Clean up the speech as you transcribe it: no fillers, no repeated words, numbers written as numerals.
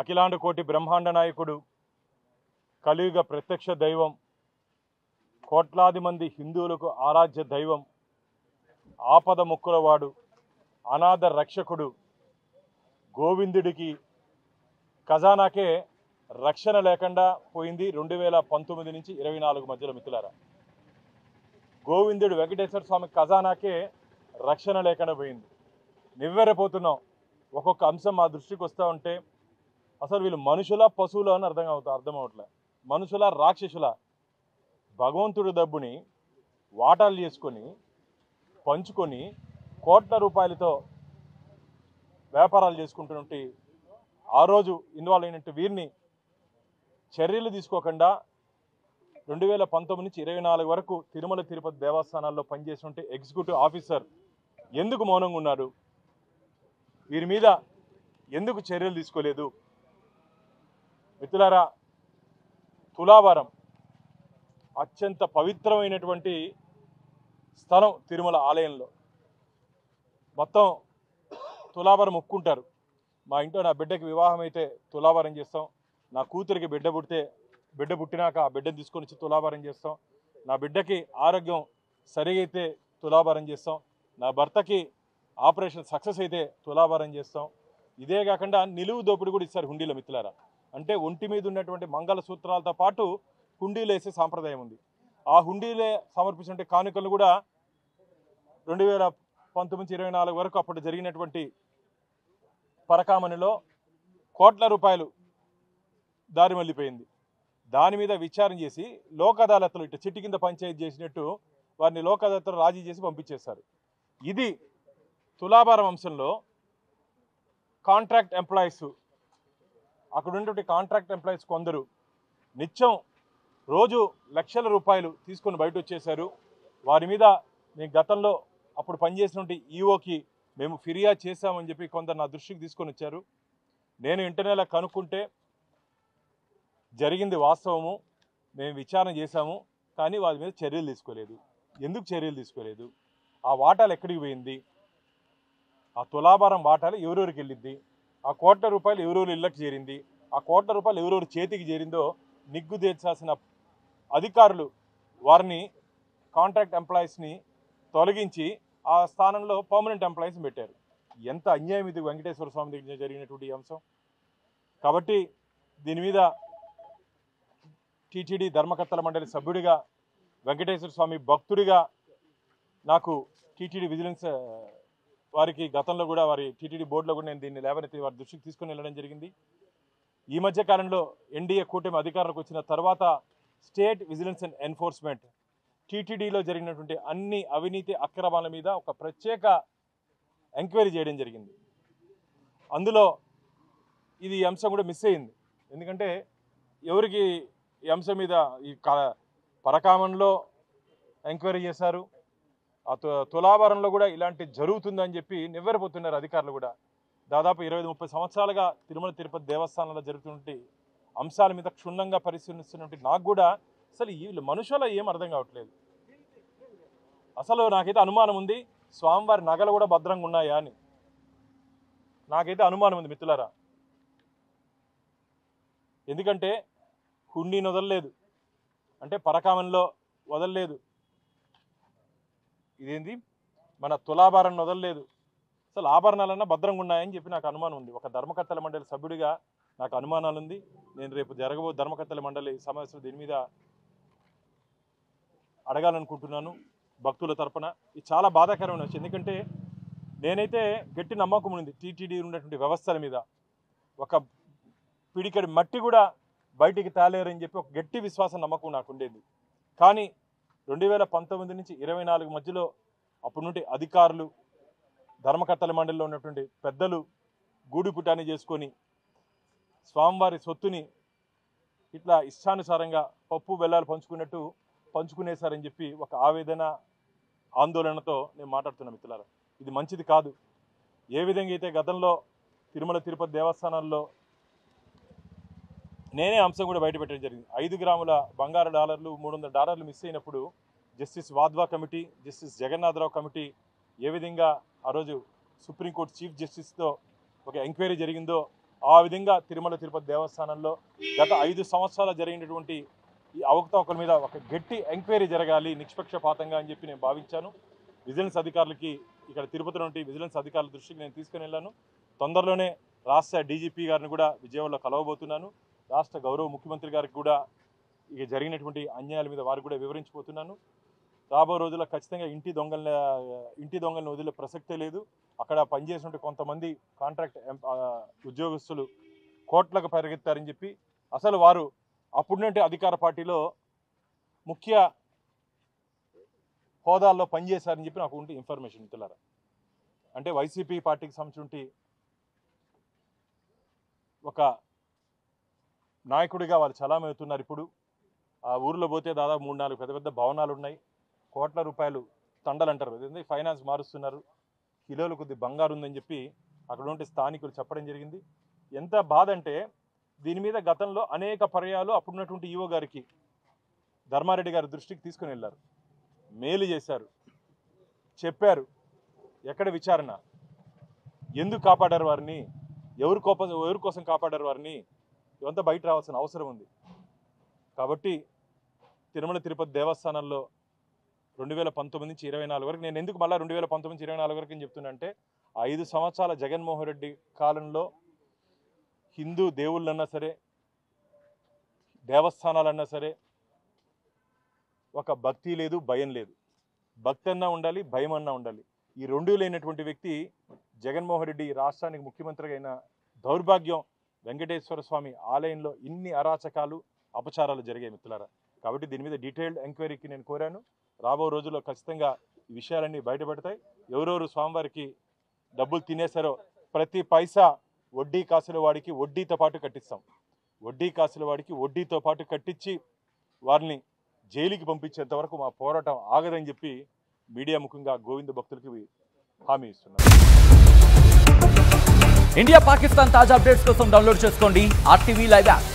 అఖిలాండ కోటి బ్రహ్మాండ నాయకుడు, కలియుగ ప్రత్యక్ష దైవం, కోట్లాది మంది హిందువులకు ఆరాధ్య దైవం, ఆపద ముక్కులవాడు, అనాథ రక్షకుడు, గోవిందుడికి ఖజానాకే రక్షణ లేకుండా పోయింది 2019 నుంచి 24 మధ్యలో మిత్రులారా. గోవిందుడు వెంకటేశ్వర స్వామి ఖజానాకే రక్షణ లేకుండా పోయింది. నివ్వెరపోతున్నాం. ఒక్కొక్క అంశం మా దృష్టికి వస్తూ ఉంటే అసలు వీళ్ళు మనుషుల పశువులు అని అర్థం అవట్లే. మనుషుల రాక్షసుల భగవంతుడి డబ్బుని వాటాలు చేసుకొని పంచుకొని కోట్ల రూపాయలతో వ్యాపారాలు చేసుకుంటున్నట్టు ఆ రోజు ఇన్వాల్వ్ అయినట్టు వీరిని చర్యలు తీసుకోకుండా 2019 నుంచి 24 వరకు తిరుమల తిరుపతి దేవస్థానాల్లో పనిచేసినట్టు ఎగ్జిక్యూటివ్ ఆఫీసర్ ఎందుకు మౌనంగా ఉన్నారు? వీరి మీద ఎందుకు చర్యలు తీసుకోలేదు? మిత్రులారా, తులాభారం అత్యంత పవిత్రమైనటువంటి స్థలం తిరుమల ఆలయంలో. మొత్తం తులాభారం మొక్కుంటారు. మా ఇంట్లో నా బిడ్డకి వివాహం అయితే తులాభారం చేస్తాం. నా కూతురికి బిడ్డ పుట్టినాక ఆ బిడ్డను తీసుకొని వచ్చి తులాభారం చేస్తాం. నా బిడ్డకి ఆరోగ్యం సరిగైతే తులాభారం చేస్తాం. నా భర్తకి ఆపరేషన్ సక్సెస్ అయితే తులాభారం చేస్తాం. ఇదే కాకుండా నిలువు దోపిడి కూడా ఇస్తారు హుండీలో మిత్రులారా. అంటే ఒంటి మీద ఉన్నటువంటి మంగళ సూత్రాలతో పాటు హుండీలు వేసే సాంప్రదాయం ఉంది. ఆ హుండీలే సమర్పించిన కానుకలు కూడా 2019-24 వరకు అప్పుడు జరిగినటువంటి పరకామణిలో కోట్ల రూపాయలు దారి మళ్ళీపోయింది. దాని మీద విచారణ చేసి లోక్ అదాలత్లు ఇటు చిట్టి కింద పంచాయతీ చేసినట్టు వారిని లోక్ అదాలత్లు రాజీ చేసి పంపించేస్తారు. ఇది తులాభారం అంశంలో కాంట్రాక్ట్ ఎంప్లాయీస్, అక్కడ ఉన్నటువంటి కాంట్రాక్ట్ ఎంప్లాయీస్ కొందరు నిత్యం రోజు లక్షల రూపాయలు తీసుకొని బయట వచ్చేశారు. వారి మీద మేము గతంలో అప్పుడు పనిచేసినటువంటి ఈఓకి మేము ఫిర్యాదు చేశామని చెప్పి కొందరు నా దృష్టికి తీసుకొని వచ్చారు. నేను ఇంటర్నెట్లో కనుక్కుంటే జరిగింది వాస్తవము, మేము విచారణ చేశాము, కానీ వారి మీద చర్యలు తీసుకోలేదు. ఎందుకు చర్యలు తీసుకోలేదు? ఆ వాటాలు ఎక్కడికి పోయింది? ఆ తులాభారం వాటాలు ఎవరెవరికి వెళ్ళింది? ఆ కోట్ల రూపాయలు ఎవరెవరు ఇళ్ళకి చేరింది? ఆ కోట్ల రూపాయలు ఎవరెవరు చేతికి చేరిందో నిగ్గు తీర్చాల్సిన అధికారులు వారిని కాంట్రాక్ట్ ఎంప్లాయీస్ని తొలగించి ఆ స్థానంలో పర్మనెంట్ ఎంప్లాయీస్ని పెట్టారు. ఎంత అన్యాయం ఇది వెంకటేశ్వర స్వామి దగ్గర జరిగినటువంటి అంశం. కాబట్టి దీని మీద టీటీడీ ధర్మకర్తల మండలి సభ్యుడిగా, వెంకటేశ్వర స్వామి భక్తుడిగా నాకు టీటీడీ విజిలెన్స్ వారికి గతంలో కూడా వారి టీటీడీ బోర్డులో కూడా నేను దీన్ని లేవనెత్తి వారి దృష్టికి తీసుకొని వెళ్ళడం జరిగింది. ఈ మధ్య కాలంలో ఎన్డీఏ కూటమి అధికారంలోకి వచ్చిన తర్వాత స్టేట్ విజిలెన్స్ అండ్ ఎన్ఫోర్స్మెంట్ టీటీడీలో జరిగినటువంటి అన్ని అవినీతి అక్రమాల మీద ఒక ప్రత్యేక ఎంక్వైరీ చేయడం జరిగింది. అందులో ఇది అంశం కూడా మిస్ అయింది. ఎందుకంటే ఎవరికి ఈ అంశం మీద ఈ పరకామణిలో ఎంక్వైరీ చేశారు, ఆ తులాభారంలో కూడా ఇలాంటి జరుగుతుందని చెప్పి నివ్వెరపోతున్నారు అధికారులు కూడా. దాదాపు 25-30 సంవత్సరాలుగా తిరుమల తిరుపతి దేవస్థానంలో జరుగుతున్నటువంటి అంశాల మీద క్షుణ్ణంగా పరిశీలిస్తున్నట్టు నాకు కూడా అసలు వీళ్ళు మనుషుల ఏం అర్థం కావట్లేదు. అసలు నాకైతే అనుమానం ఉంది, స్వామివారి నగలు కూడా భద్రంగా ఉన్నాయా అని నాకైతే అనుమానం ఉంది మిత్రులారా. ఎందుకంటే హుండీని వదలలేదు, అంటే పరకామణిలో వదలలేదు, ఇదేంది మన తులాభారాన్ని వదలలేదు, అసలు ఆభరణాలన్నా భద్రంగా ఉన్నాయని చెప్పి నాకు అనుమానం ఉంది. ఒక ధర్మకర్తల మండలి సభ్యుడిగా నాకు అనుమానాలు ఉంది. నేను రేపు జరగబో ధర్మకర్తల మండలి సమావేశం దీని మీద అడగాలనుకుంటున్నాను భక్తుల తరపున. ఇది చాలా బాధాకరమైన విషయం. ఎందుకంటే నేనైతే గట్టి నమ్మకం ఉంది టీటీడీ ఉన్నటువంటి వ్యవస్థల మీద. ఒక పిడికడి మట్టి కూడా బయటికి తేలేరని చెప్పి ఒక గట్టి విశ్వాసం నమ్మకం నాకు ఉండేది. కానీ 2019 నుంచి 24 మధ్యలో అప్పటి నుండి అధికారులు, ధర్మకర్తల మండలిలో ఉన్నటువంటి పెద్దలు గూడు పుటాన్ని చేసుకొని స్వామివారి సొత్తుని ఇట్లా ఇష్టానుసారంగా పప్పు బెల్లాలు పంచుకున్నట్టు పంచుకునేశారని చెప్పి ఒక ఆవేదన, ఆందోళనతో నేను మాట్లాడుతున్నా మిత్రులారా. ఇది మంచిది కాదు. ఏ విధంగా అయితే గతంలో తిరుమల తిరుపతి దేవస్థానాల్లో నేనే అంశం కూడా బయటపెట్టడం జరిగింది. 5 గ్రాముల బంగారు డాలర్లు, $300 మిస్ అయినప్పుడు justice Wadhwa committee, justice Jagannatharao committee ఏ విధంగా ఆ రోజు సుప్రీంకోర్టు చీఫ్ జస్టిస్తో ఒక ఎంక్వైరీ జరిగిందో ఆ విధంగా తిరుమల తిరుపతి దేవస్థానంలో గత 5 సంవత్సరాలు జరిగినటువంటి ఈ అవకతవకల మీద ఒక గట్టి ఎంక్వైరీ జరగాలి నిష్పక్షపాతంగా అని చెప్పి నేను భావించాను. విజిలెన్స్ అధికారులకి ఇక్కడ తిరుపతి నుండి విజిలెన్స్ అధికారుల దృష్టికి నేను తీసుకుని వెళ్ళాను. తొందరలోనే రాష్ట్ర డీజీపీ గారిని కూడా విజయవాడలో కలవబోతున్నాను. రాష్ట్ర గౌరవ ముఖ్యమంత్రి గారికి కూడా ఇక జరిగినటువంటి అన్యాయాల మీద వారికి కూడా వివరించబోతున్నాను. రాబో రోజుల్లో ఖచ్చితంగా ఇంటి దొంగలను వదిలే ప్రసక్తే లేదు. అక్కడ పనిచేసినట్టు కొంతమంది కాంట్రాక్ట్ ఉద్యోగస్తులు కోట్లకు పరిగెత్తారని చెప్పి అసలు వారు అప్పుడునంటే అధికార పార్టీలో ముఖ్య హోదాల్లో పనిచేశారని చెప్పి నాకు ఉంటే ఇన్ఫర్మేషన్ ఇస్తున్నారా. అంటే వైసీపీ పార్టీకి సంబంధించి ఒక నాయకుడిగా వాళ్ళు చలామణి అవుతున్నారు. ఇప్పుడు ఆ ఊరిలో పోతే దాదాపు 3-4 పెద్ద పెద్ద భవనాలు ఉన్నాయి. కోట్ల రూపాయలు తండలు అంటారు, ఫైనాన్స్ మారుస్తున్నారు. కిలోల కొద్ది బంగారు ఉందని చెప్పి అక్కడ ఉంటే స్థానికులు చెప్పడం జరిగింది. ఎంత బాధ అంటే దీని మీద గతంలో అనేక పర్యాలు అప్పుడున్నటువంటి ఈవో గారికి ధర్మారెడ్డి గారి దృష్టికి తీసుకుని వెళ్ళారు, మేలు చేశారు, చెప్పారు. ఎక్కడ విచారణ, ఎందుకు కాపాడారు వారిని, ఎవరి కోసం కాపాడారు వారిని, ఇవంతా బయట రావాల్సిన అవసరం ఉంది. కాబట్టి తిరుమల తిరుపతి దేవస్థానంలో 2019 నుంచి 24 వరకు, నేను ఎందుకు మళ్ళీ 2019 నుంచి 24 వరకు అని చెప్తున్నా అంటే 5 సంవత్సరాల జగన్మోహన్ రెడ్డి కాలంలో హిందూ దేవుళ్ళన్నా సరే దేవస్థానాలన్నా సరే ఒక భక్తి లేదు, భయం లేదు. భక్తి అన్నా ఉండాలి, భయం అన్నా ఉండాలి. ఈ రెండూ లేనటువంటి వ్యక్తి జగన్మోహన్ రెడ్డి రాష్ట్రానికి ముఖ్యమంత్రిగా అయిన దౌర్భాగ్యం. వెంకటేశ్వర స్వామి ఆలయంలో ఇన్ని అరాచకాలు అపచారాలు జరిగాయి మిత్రులారా. కాబట్టి దీని మీద డీటెయిల్డ్ ఎంక్వైరీకి నేను కోరాను. రాబో రోజుల్లో ఖచ్చితంగా ఈ విషయాలన్నీ బయటపడతాయి. ఎవరెవరు స్వామివారికి డబ్బులు తినేశారో ప్రతి పైసా వడ్డీ కాసుల వాడికి వడ్డీతో పాటు కట్టిస్తాం. వడ్డీ కాసుల వాడికి వడ్డీతో పాటు కట్టించి వారిని జైలుకి పంపించేంత వరకు మా పోరాటం ఆగదని చెప్పి మీడియా ముఖంగా గోవింద భక్తులకి హామీ ఇస్తున్నారు. ఇండియా పాకిస్తాన్ తాజా అప్డేట్స్ కోసం డౌన్లోడ్ చేసుకోండి RTV లైవ్ యాప్.